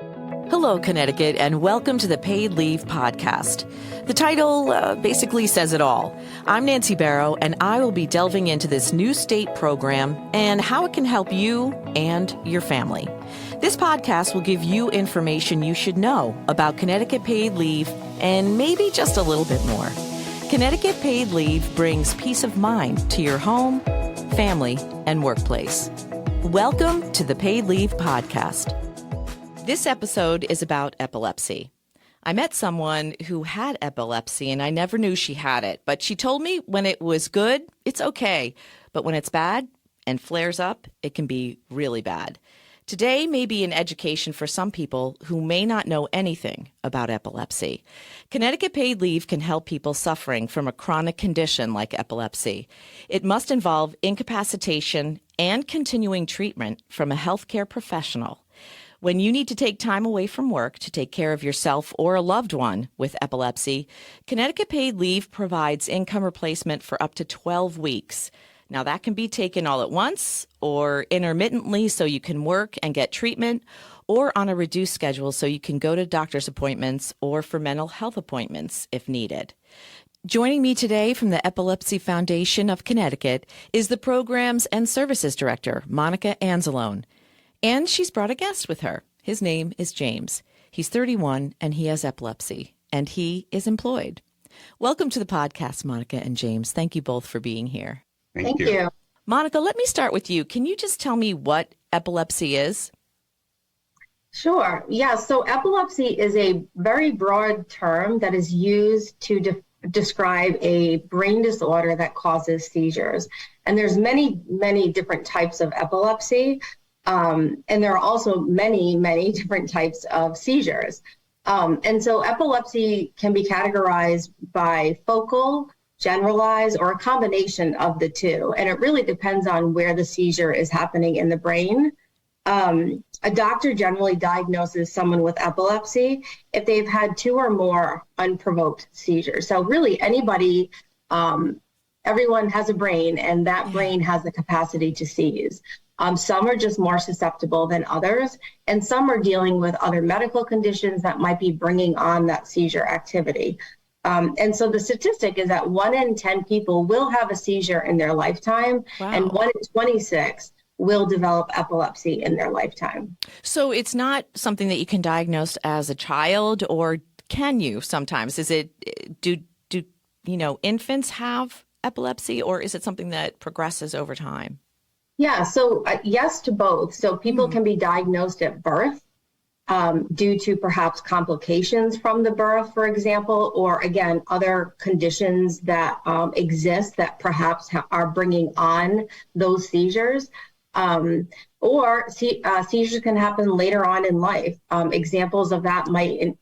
Hello, Connecticut, and welcome to the Paid Leave Podcast. The title basically says it all. I'm Nancy Barrow, and I will be delving into this new state program and how it can help you and your family. This podcast will give you information you should know about Connecticut paid leave and maybe just a little bit more. Connecticut paid leave brings peace of mind to your home, family, and workplace. Welcome to the Paid Leave Podcast. This episode is about epilepsy. I met someone who had epilepsy and I never knew she had it, but she told me when it was good, it's okay. But when it's bad and flares up, it can be really bad. Today may be an education for some people who may not know anything about epilepsy. Connecticut paid leave can help people suffering from a chronic condition like epilepsy. It must involve incapacitation and continuing treatment from a healthcare professional. When you need to take time away from work to take care of yourself or a loved one with epilepsy, Connecticut paid leave provides income replacement for up to 12 weeks. Now, that can be taken all at once or intermittently so you can work and get treatment, or on a reduced schedule so you can go to doctor's appointments or for mental health appointments if needed. Joining me today from the Epilepsy Foundation of Connecticut is the Programs and Services Director, Monica Anzelone. And she's brought a guest with her. His name is James. He's 31 and he has epilepsy, and he is employed. Welcome to the podcast, Monica and James. Thank you both for being here. Thank you. Monica, let me start with you. Can you just tell me what epilepsy is? Sure. Yeah. So epilepsy is a very broad term that is used to describe a brain disorder that causes seizures. And there's many, many different types of epilepsy. And there are also many, many different types of seizures. And so epilepsy can be categorized by focal, generalized, or a combination of the two. And it really depends on where the seizure is happening in the brain. A doctor generally diagnoses someone with epilepsy if they've had 2 or more unprovoked seizures. So really anybody, everyone has a brain, and that brain has the capacity to seize. Some are just more susceptible than others, and some are dealing with other medical conditions that might be bringing on that seizure activity. And so the statistic is that 1 in 10 people will have a seizure in their lifetime, and 1 in 26 will develop epilepsy in their lifetime. So it's not something that you can diagnose as a child, or can you sometimes? Is it, do infants have epilepsy, or is it something that progresses over time? Yeah, so yes to both. So people can be diagnosed at birth due to perhaps complications from the birth, for example, or again, other conditions that exist that perhaps are bringing on those seizures. Or seizures can happen later on in life. Examples of that might,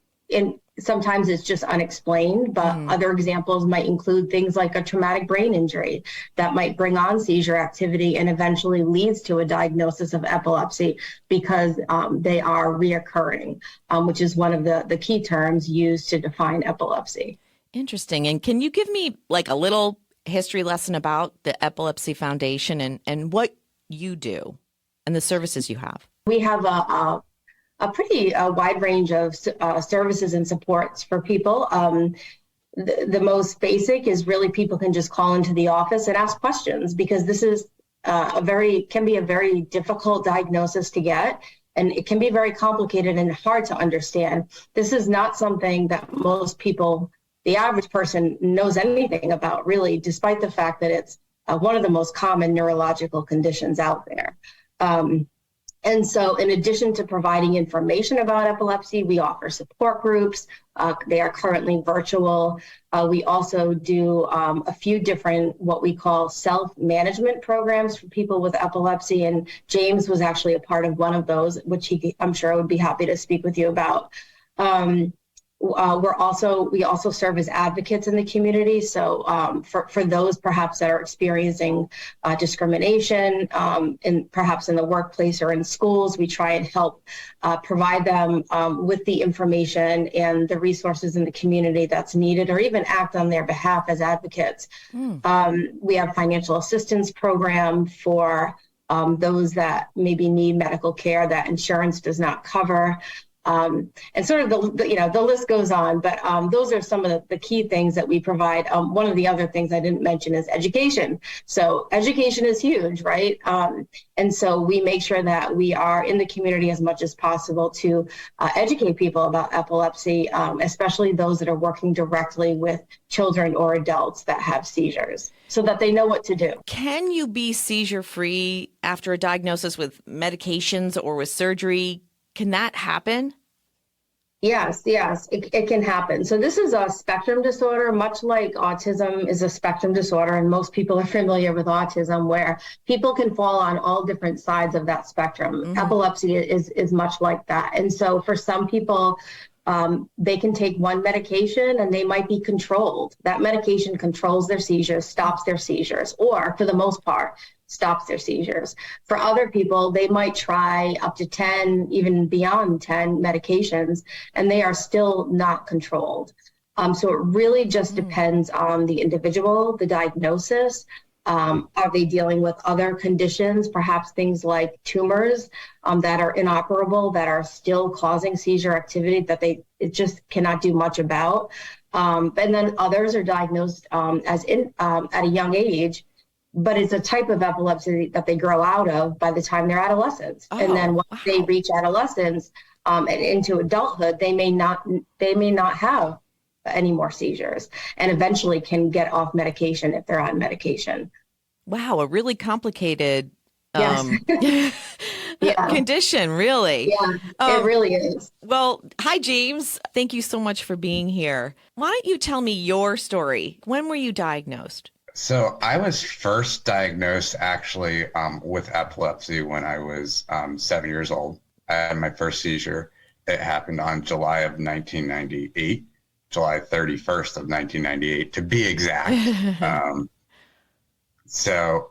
sometimes it's just unexplained, but other examples might include things like a traumatic brain injury that might bring on seizure activity and eventually leads to a diagnosis of epilepsy because they are reoccurring, which is one of the key terms used to define epilepsy. Interesting. And can you give me like a little history lesson about the Epilepsy Foundation and what you do and the services you have? We have a pretty wide range of services and supports for people. The most basic is really people can just call into the office and ask questions, because this is can be a very difficult diagnosis to get, and it can be very complicated and hard to understand. This is not something that most people, the average person, knows anything about, really, despite the fact that it's one of the most common neurological conditions out there. And so in addition to providing information about epilepsy, we offer support groups. They are currently virtual. We also do a few different what we call self-management programs for people with epilepsy. And James was actually a part of one of those, which I'm sure would be happy to speak with you about. We also serve as advocates in the community. So for those perhaps that are experiencing discrimination, and perhaps in the workplace or in schools, we try and help provide them with the information and the resources in the community that's needed, or even act on their behalf as advocates. We have financial assistance program for those that maybe need medical care that insurance does not cover. And sort of the list goes on, but those are some of the key things that we provide. One of the other things I didn't mention is education. So education is huge, right? And so we make sure that we are in the community as much as possible to educate people about epilepsy, especially those that are working directly with children or adults that have seizures, so that they know what to do. Can you be seizure free after a diagnosis with medications or with surgery? Can that happen? Yes, it can happen. So this is a spectrum disorder, much like autism is a spectrum disorder, and most people are familiar with autism, where people can fall on all different sides of that spectrum. Mm-hmm. Epilepsy is much like that. And so for some people, they can take one medication and they might be controlled. That medication controls their seizures, stops their seizures, or for the most part, stops their seizures. For other people, they might try up to 10, even beyond 10 medications, and they are still not controlled. So it really just depends on the individual, the diagnosis. Are they dealing with other conditions, perhaps things like tumors that are inoperable, that are still causing seizure activity that it just cannot do much about? And then others are diagnosed at a young age, but it's a type of epilepsy that they grow out of by the time they're adolescents. And then once they reach adolescence and into adulthood, they may not have any more seizures, and eventually can get off medication if they're on medication. Wow, a really complicated yes. condition, really. Yeah, it really is. Well, hi, James. Thank you so much for being here. Why don't you tell me your story? When were you diagnosed? So I was first diagnosed actually with epilepsy when I was 7 years old. I had my first seizure. It happened on July of 1998, July 31st of 1998 to be exact.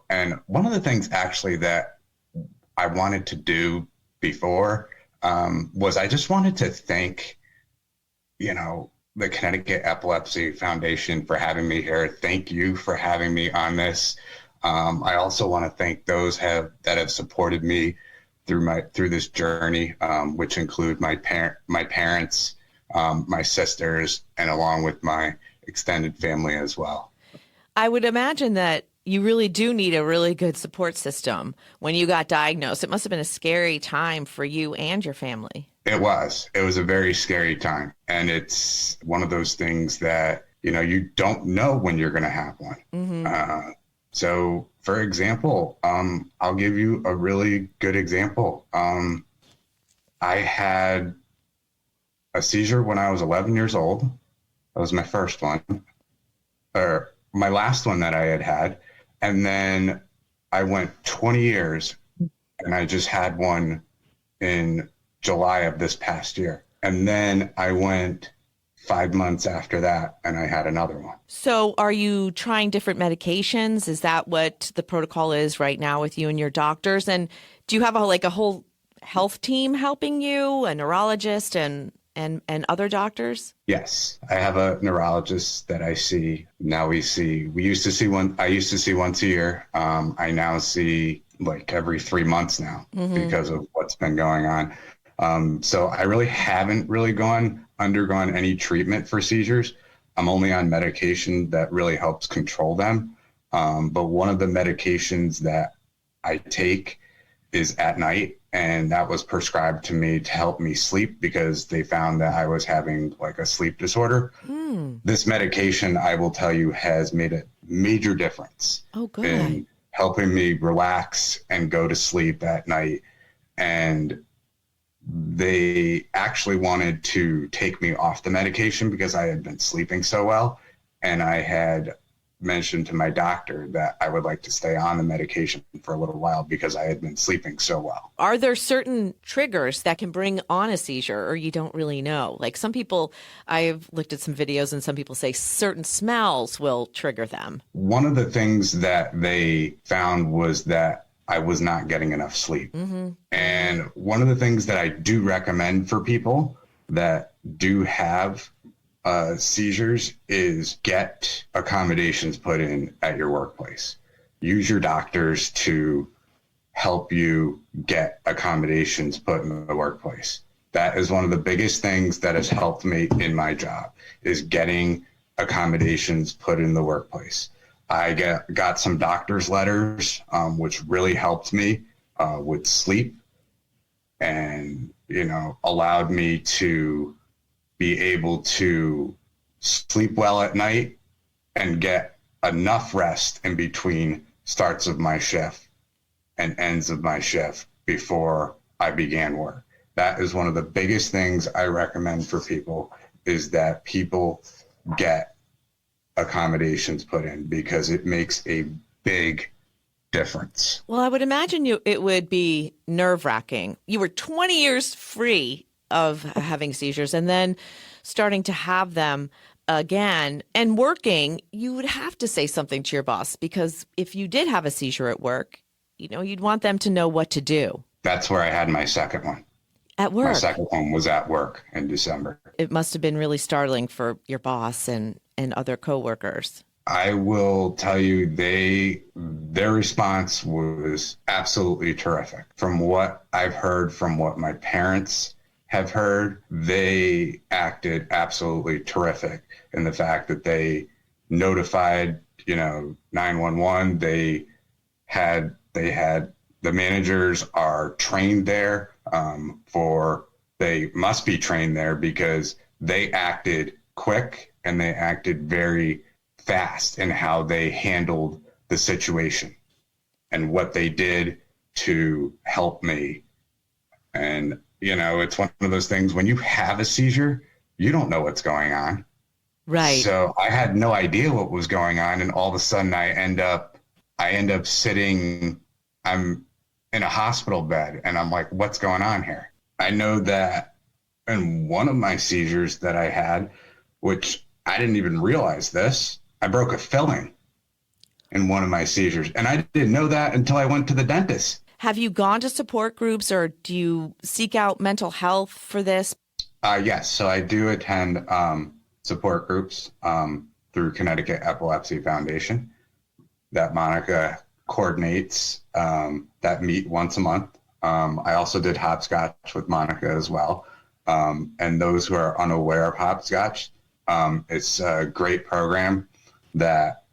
And one of the things actually that I wanted to do before was I just wanted to thank, the Connecticut Epilepsy Foundation for having me here. Thank you for having me on this. I also want to thank those that have supported me through this journey, which include my parents, my sisters, and along with my extended family as well. I would imagine that you really do need a really good support system when you got diagnosed. It must have been a scary time for you and your family. It was a very scary time. And it's one of those things that, you don't know when you're going to have one. Mm-hmm. So for example, I'll give you a really good example. I had a seizure when I was 11 years old. That was my first one, or my last one that I had. And then I went 20 years and I just had one in July of this past year. And then I went 5 months after that and I had another one. So are you trying different medications? Is that what the protocol is right now with you and your doctors? And do you have a whole health team helping you, a neurologist and other doctors? Yes, I have a neurologist that I see. Now we used to see one. I used to see once a year. I now see every 3 months now because of what's been going on. So I really haven't undergone any treatment for seizures. I'm only on medication that really helps control them. But one of the medications that I take is at night. And that was prescribed to me to help me sleep because they found that I was having a sleep disorder. This medication, I will tell you, has made a major difference in helping me relax and go to sleep at night. And they actually wanted to take me off the medication because I had been sleeping so well. And I had mentioned to my doctor that I would like to stay on the medication for a little while because I had been sleeping so well. Are there certain triggers that can bring on a seizure, or you don't really know? Some people, I've looked at some videos and some people say certain smells will trigger them. One of the things that they found was that I was not getting enough sleep. Mm-hmm. And one of the things that I do recommend for people that do have seizures is get accommodations put in at your workplace. Use your doctors to help you get accommodations put in the workplace. That is one of the biggest things that has helped me in my job, is getting accommodations put in the workplace. I got some doctor's letters, which really helped me with sleep, and, allowed me to be able to sleep well at night and get enough rest in between starts of my shift and ends of my shift before I began work. That is one of the biggest things I recommend for people, is that people get accommodations put in, because it makes a big difference. Well, I would imagine it would be nerve-wracking. You were 20 years free of having seizures, and then starting to have them again and working, you would have to say something to your boss, because if you did have a seizure at work, you'd want them to know what to do. That's where I had my second one. At work? My second one was at work in December. It must have been really startling for your boss and other coworkers. I will tell you, their response was absolutely terrific. From what I've heard, from what my parents have heard, they acted absolutely terrific in the fact that they notified, 911. They had the managers are trained there, they must be trained there, because they acted quick and they acted very fast in how they handled the situation and what they did to help me. And, it's one of those things, when you have a seizure, you don't know what's going on. Right. So I had no idea what was going on. And all of a sudden I end up sitting, I'm in a hospital bed, and I'm like, what's going on here? I know that in one of my seizures that I had, which I didn't even realize this, I broke a filling in one of my seizures. And I didn't know that until I went to the dentist. Have you gone to support groups, or do you seek out mental health for this? Yes. So I do attend support groups through Connecticut Epilepsy Foundation that Monica coordinates, that meet once a month. I also did hopscotch with Monica as well. And those who are unaware of hopscotch, it's a great program that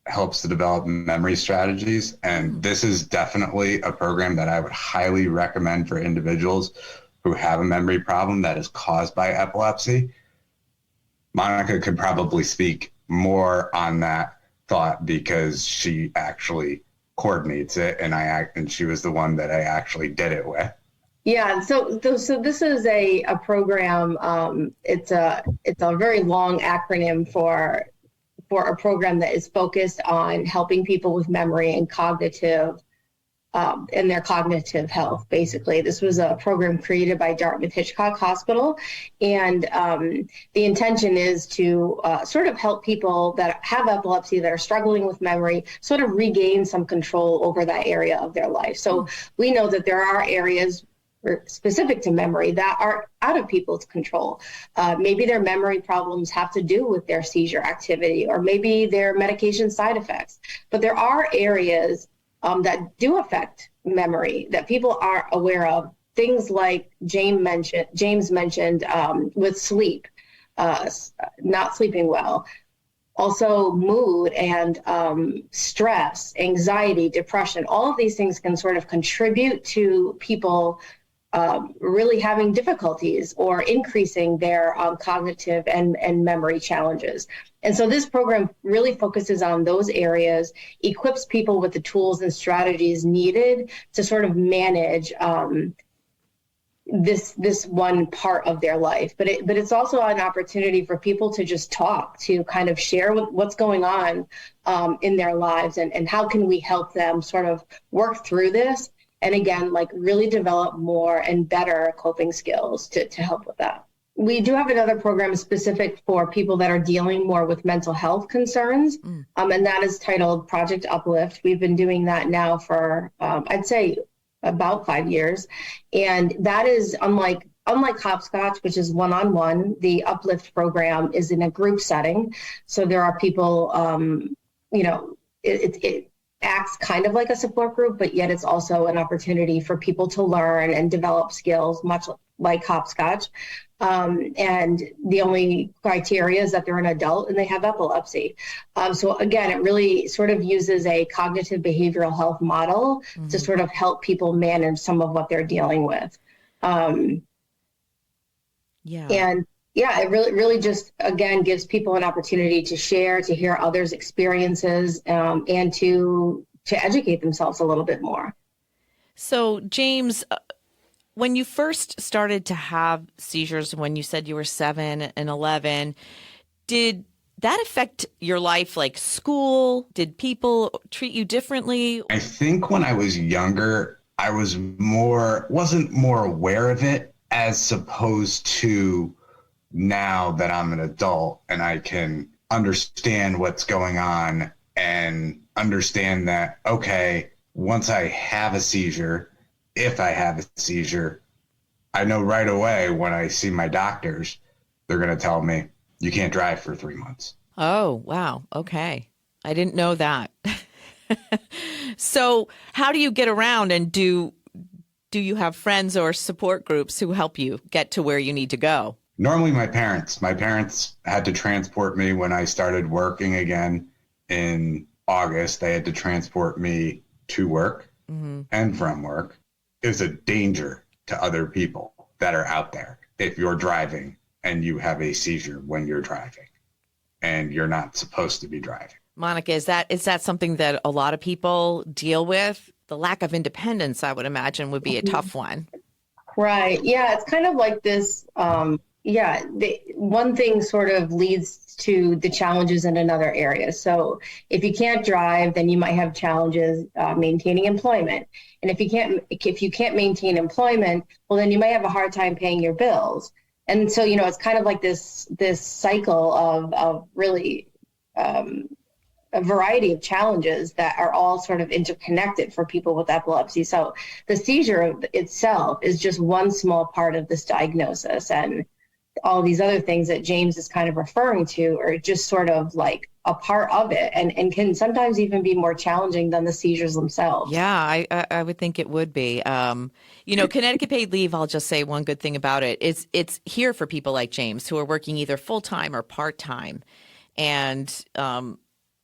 helps to develop memory strategies. And this is definitely a program that I would highly recommend for individuals who have a memory problem that is caused by epilepsy. Monica could probably speak more on that thought, because she actually coordinates it, and she was the one that I actually did it with. Yeah, so this is a program. It's a very long acronym for a program that is focused on helping people with memory and cognitive and their cognitive health. Basically, this was a program created by Dartmouth Hitchcock Hospital, and the intention is to sort of help people that have epilepsy, that are struggling with memory, sort of regain some control over that area of their life. So we know that there are areas specific to memory that are out of people's control. Maybe their memory problems have to do with their seizure activity, or maybe their medication side effects. But there are areas that do affect memory that people are aware of. Things like James mentioned with sleep, not sleeping well. Also mood and stress, anxiety, depression, all of these things can sort of contribute to people really having difficulties or increasing their cognitive and memory challenges. And so this program really focuses on those areas, equips people with the tools and strategies needed to sort of manage this one part of their life. But it's also an opportunity for people to just talk, to kind of share what's going on in their lives, and how can we help them sort of work through this. And again, like really develop more and better coping skills to help with that. We do have another program specific for people that are dealing more with mental health concerns, and that is titled Project Uplift. We've been doing that now for, I'd say, about 5 years. And that is unlike hopscotch, which is one-on-one. The Uplift program is in a group setting. So there are people, it acts kind of like a support group, but yet it's also an opportunity for people to learn and develop skills, much like hopscotch. And the only criteria is that they're an adult and they have epilepsy. So again, it really sort of uses a cognitive behavioral health model to sort of help people manage some of what they're dealing with. And yeah, it really just, again, gives people an opportunity to share, to hear others' experiences, and to educate themselves a little bit more. So, James, when you first started to have seizures, when you said you were 7 and 11, did that affect your life, like school? Did people treat you differently? I think when I was younger, I wasn't more aware of it as opposed to now that I'm an adult and I can understand what's going on and understand that, okay, once I have a seizure, if I have a seizure, I know right away when I see my doctors, they're going to tell me, you can't drive for 3 months. Oh, wow. Okay. I didn't know that. So how do you get around, and do you have friends or support groups who help you get to where you need to go? Normally my parents had to transport me when I started working again in August. They had to transport me to work and from work. It was a danger to other people that are out there if you're driving and you have a seizure when you're driving and you're not supposed to be driving. Monica, is that something that a lot of people deal with? The lack of independence, I would imagine, would be a tough one. Right. Yeah, it's kind of like this. One thing sort of leads to the challenges in another area. So if you can't drive, then you might have challenges maintaining employment. And if you can't maintain employment, well, then you might have a hard time paying your bills. And so, it's kind of like this cycle of really a variety of challenges that are all sort of interconnected for people with epilepsy. So the seizure itself is just one small part of this diagnosis, and all these other things that James is kind of referring to are just sort of like a part of it, and can sometimes even be more challenging than the seizures themselves. Yeah, I would think it would be. Connecticut paid leave, I'll just say one good thing about it is it's here for people like James who are working either full-time or part-time. And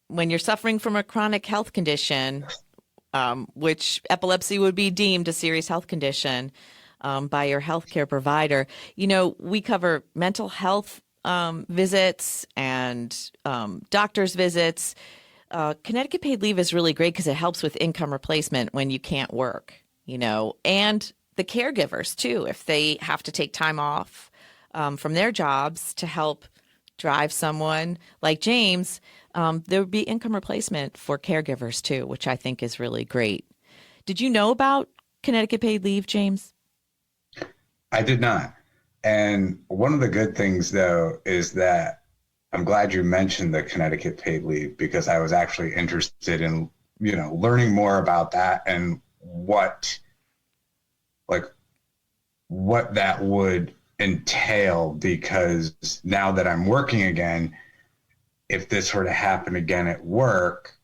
when you're suffering from a chronic health condition, which epilepsy would be deemed a serious health condition by your healthcare provider, we cover mental health visits and doctor's visits. Connecticut paid leave is really great because it helps with income replacement when you can't work, and the caregivers too, if they have to take time off from their jobs to help drive someone like James, there would be income replacement for caregivers too, which I think is really great. Did you know about Connecticut paid leave, James? I did not. And one of the good things, though, is that I'm glad you mentioned the Connecticut paid leave, because I was actually interested in, learning more about that and what that would entail, because now that I'm working again, if this were to happen again at work,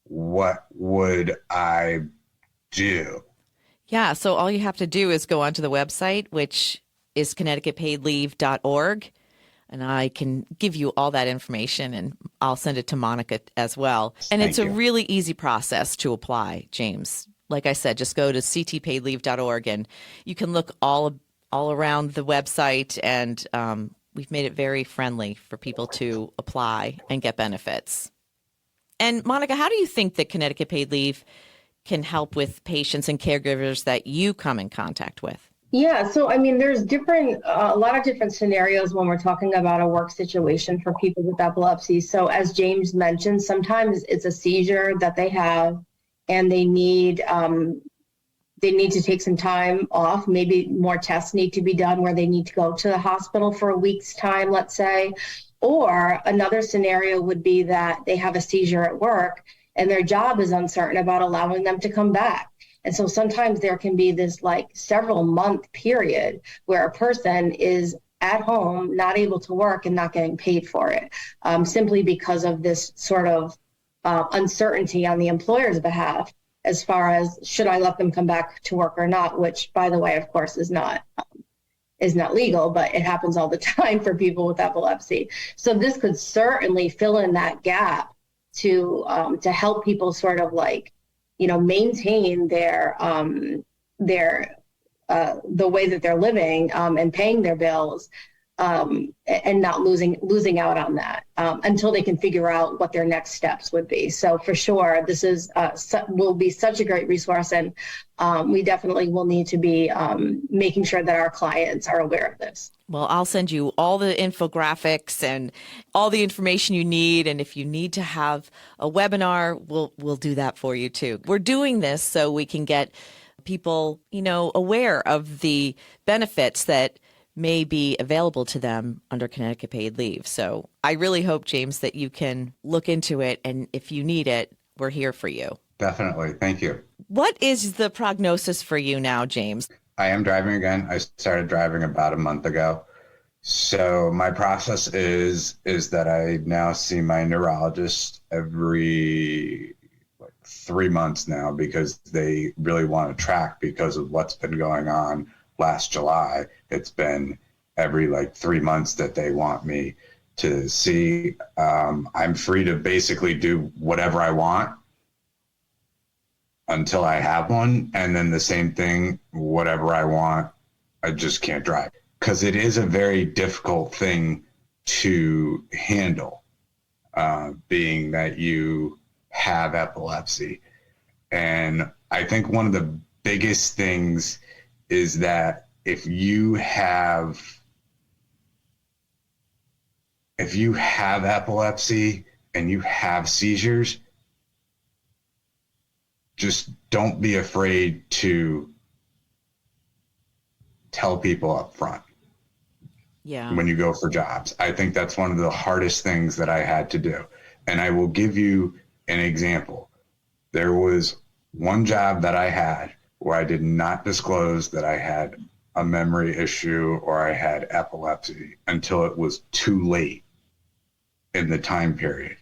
what would I do? Yeah, so all you have to do is go onto the website, which is connecticutpaidleave.org, and I can give you all that information, and I'll send it to Monica as well. And it's a really easy process to apply, James. Like I said, just go to ctpaidleave.org, and you can look all around the website, and we've made it very friendly for people to apply and get benefits. And Monica, how do you think that Connecticut paid leave can help with patients and caregivers that you come in contact with? Yeah, so there's a lot of different scenarios when we're talking about a work situation for people with epilepsy. So as James mentioned, sometimes it's a seizure that they have, and they need to take some time off. Maybe more tests need to be done where they need to go to the hospital for a week's time, let's say. Or another scenario would be that they have a seizure at work and their job is uncertain about allowing them to come back. And so sometimes there can be this several month period where a person is at home, not able to work and not getting paid for it, simply because of this sort of uncertainty on the employer's behalf as far as should I let them come back to work or not, which, by the way, of course, is not is not legal, but it happens all the time for people with epilepsy. So this could certainly fill in that gap to help people sort of like, maintain their the way that they're living and paying their bills, and not losing out on that until they can figure out what their next steps would be. So for sure, this will be such a great resource, and we definitely will need to be making sure that our clients are aware of this. Well, I'll send you all the infographics and all the information you need. And if you need to have a webinar, we'll do that for you too. We're doing this so we can get people, aware of the benefits that may be available to them under Connecticut paid leave. So I really hope, James, that you can look into it. And if you need it, we're here for you. Definitely. Thank you. What is the prognosis for you now, James? I am driving again. I started driving about a month ago. So my process is that I now see my neurologist every 3 months now, because they really want to track because of what's been going on. Last July, it's been every 3 months that they want me to see. I'm free to basically do whatever I want until I have one. And then the same thing, whatever I want, I just can't drive, because it is a very difficult thing to handle, being that you have epilepsy. And I think one of the biggest things is that if you have epilepsy and you have seizures, just don't be afraid to tell people up front. Yeah. When you go for jobs. I think that's one of the hardest things that I had to do. And I will give you an example. There was one job that I had where I did not disclose that I had a memory issue or I had epilepsy until it was too late in the time period.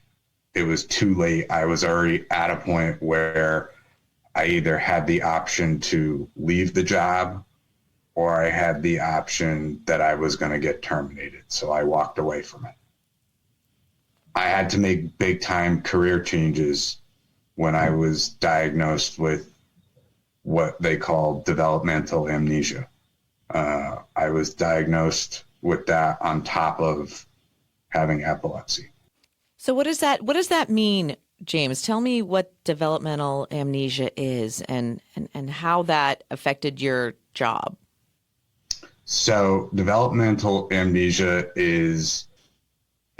It was too late. I was already at a point where I either had the option to leave the job or I had the option that I was going to get terminated. So I walked away from it. I had to make big time career changes when I was diagnosed with what they call developmental amnesia. I was diagnosed with that on top of having epilepsy. So what does that mean, James? Tell me what developmental amnesia is and how that affected your job. So developmental amnesia is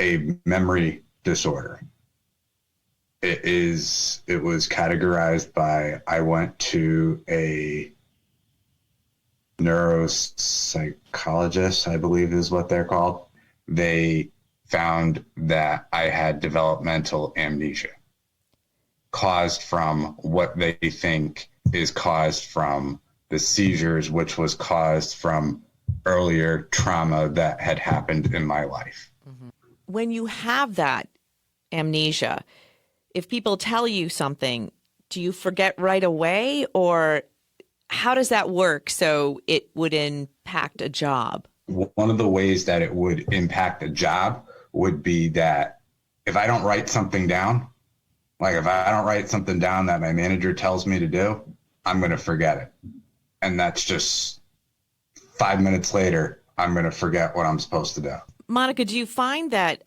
a memory disorder. It was categorized by, I went to a neuropsychologist, I believe is what they're called. They found that I had developmental amnesia caused from what they think is caused from the seizures, which was caused from earlier trauma that had happened in my life. Mm-hmm. When you have that amnesia, if people tell you something, do you forget right away, or how does that work so it would impact a job? One of the ways that it would impact a job would be that if I don't write something down, if I don't write something down that my manager tells me to do, I'm going to forget it. And that's just 5 minutes later, I'm going to forget what I'm supposed to do. Monica, do you find that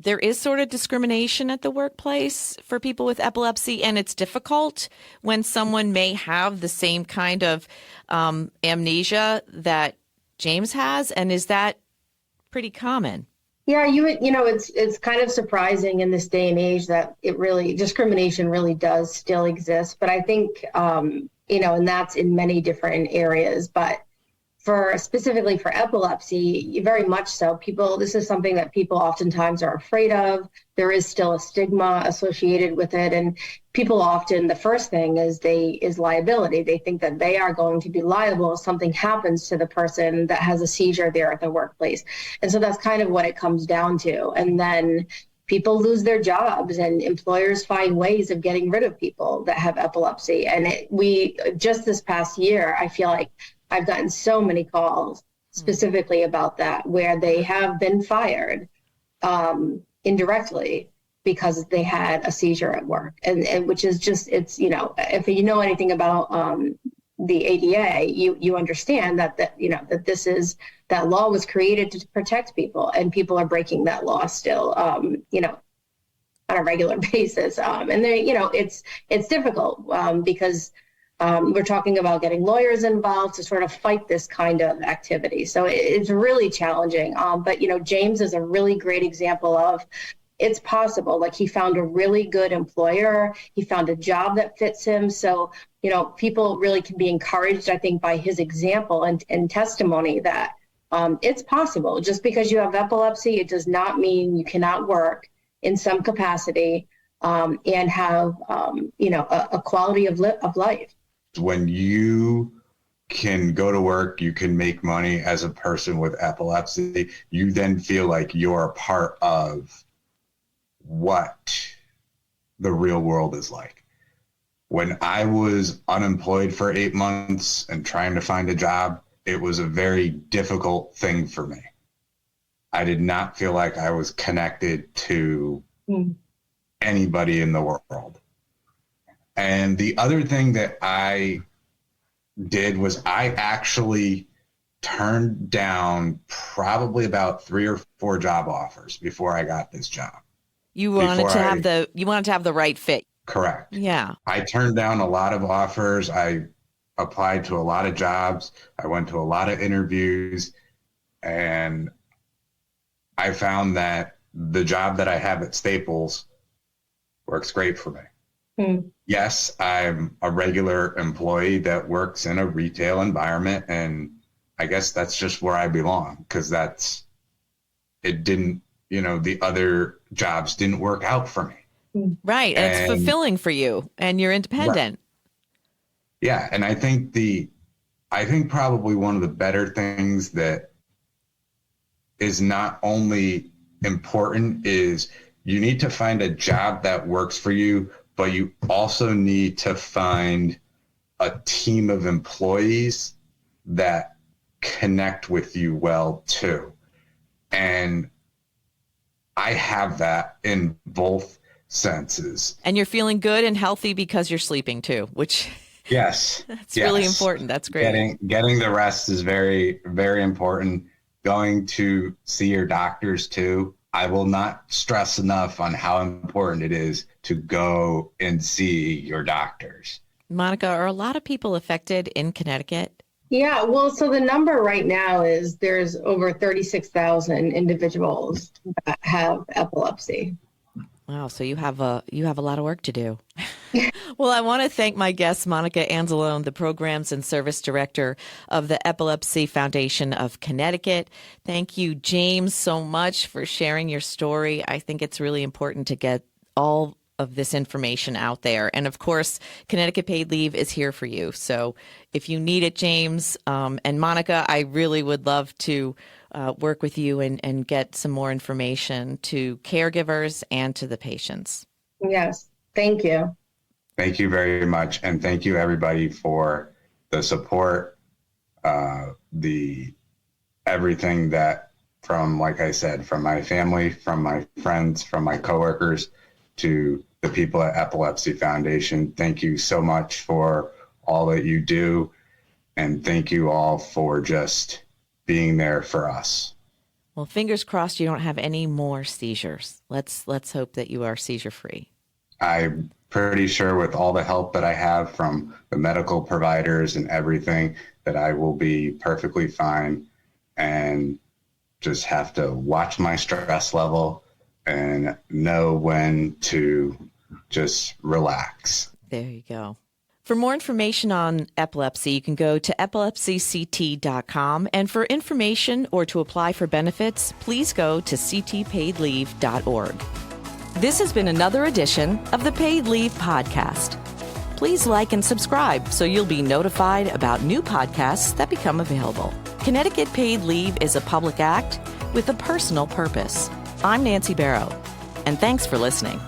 there is sort of discrimination at the workplace for people with epilepsy, and it's difficult when someone may have the same kind of amnesia that James has? And is that pretty commmen? Yeah, it's kind of surprising in this day and age that discrimination really does still exist. But I think, and that's in many different areas, but specifically for epilepsy, very much so. This is something that people oftentimes are afraid of. There is still a stigma associated with it. And people often, the first thing is liability. They think that they are going to be liable if something happens to the person that has a seizure there at the workplace. And so that's kind of what it comes down to. And then people lose their jobs and employers find ways of getting rid of people that have epilepsy. And just this past year, I feel like I've gotten so many calls specifically about that, where they have been fired indirectly because they had a seizure at work, and which is just, it's, if you know anything about the ADA, you understand that that law was created to protect people, and people are breaking that law still, on a regular basis. And they, it's difficult because we're talking about getting lawyers involved to sort of fight this kind of activity. So it's really challenging. But, James is a really great example of it's possible. Like, he found a really good employer. He found a job that fits him. So, people really can be encouraged, I think, by his example and testimony that it's possible. Just because you have epilepsy, it does not mean you cannot work in some capacity and have, a quality of life. When you can go to work, you can make money as a person with epilepsy, you then feel like you're a part of what the real world is like. When I was unemployed for 8 months and trying to find a job, it was a very difficult thing for me. I did not feel like I was connected to anybody in the world. And the other thing that I did was I actually turned down probably about 3 or 4 job offers before I got this job. You wanted to have the right fit. Correct. Yeah. I turned down a lot of offers. I applied to a lot of jobs. I went to a lot of interviews, and I found that the job that I have at Staples works great for me. Yes, I'm a regular employee that works in a retail environment, and I guess that's just where I belong, because the other jobs didn't work out for me. Right. And it's fulfilling for you, and you're independent. Right. Yeah. And I think probably one of the better things that is not only important is you need to find a job that works for you, but you also need to find a team of employees that connect with you well too. And I have that in both senses. And you're feeling good and healthy because you're sleeping too, which yes, that's really important. That's great. Getting the rest is very, very important. Going to see your doctors too. I will not stress enough on how important it is to go and see your doctors. Monica, are a lot of people affected in Connecticut? Yeah, well, so the number right now is there's over 36,000 individuals that have epilepsy. Wow, so you have a lot of work to do. Well, I want to thank my guest, Monica Anzelone, the Programs and Service Director of the Epilepsy Foundation of Connecticut. Thank you, James, so much for sharing your story. I think it's really important to get all of this information out there. And of course, Connecticut Paid Leave is here for you. So if you need it, James and Monica, I really would love to work with you and get some more information to caregivers and to the patients. Yes, thank you. Thank you very much. And thank you, everybody, for the support, everything that like I said, from my family, from my friends, from my coworkers, to the people at Epilepsy Foundation. Thank you so much for all that you do. And thank you all for just being there for us. Well, fingers crossed you don't have any more seizures. Let's hope that you are seizure free. I'm pretty sure with all the help that I have from the medical providers and everything that I will be perfectly fine, and just have to watch my stress level and know when to just relax. There you go. For more information on epilepsy, you can go to epilepsyct.com. And for information or to apply for benefits, please go to ctpaidleave.org. This has been another edition of the Paid Leave Podcast. Please like and subscribe so you'll be notified about new podcasts that become available. Connecticut Paid Leave is a public act with a personal purpose. I'm Nancy Barrow, and thanks for listening.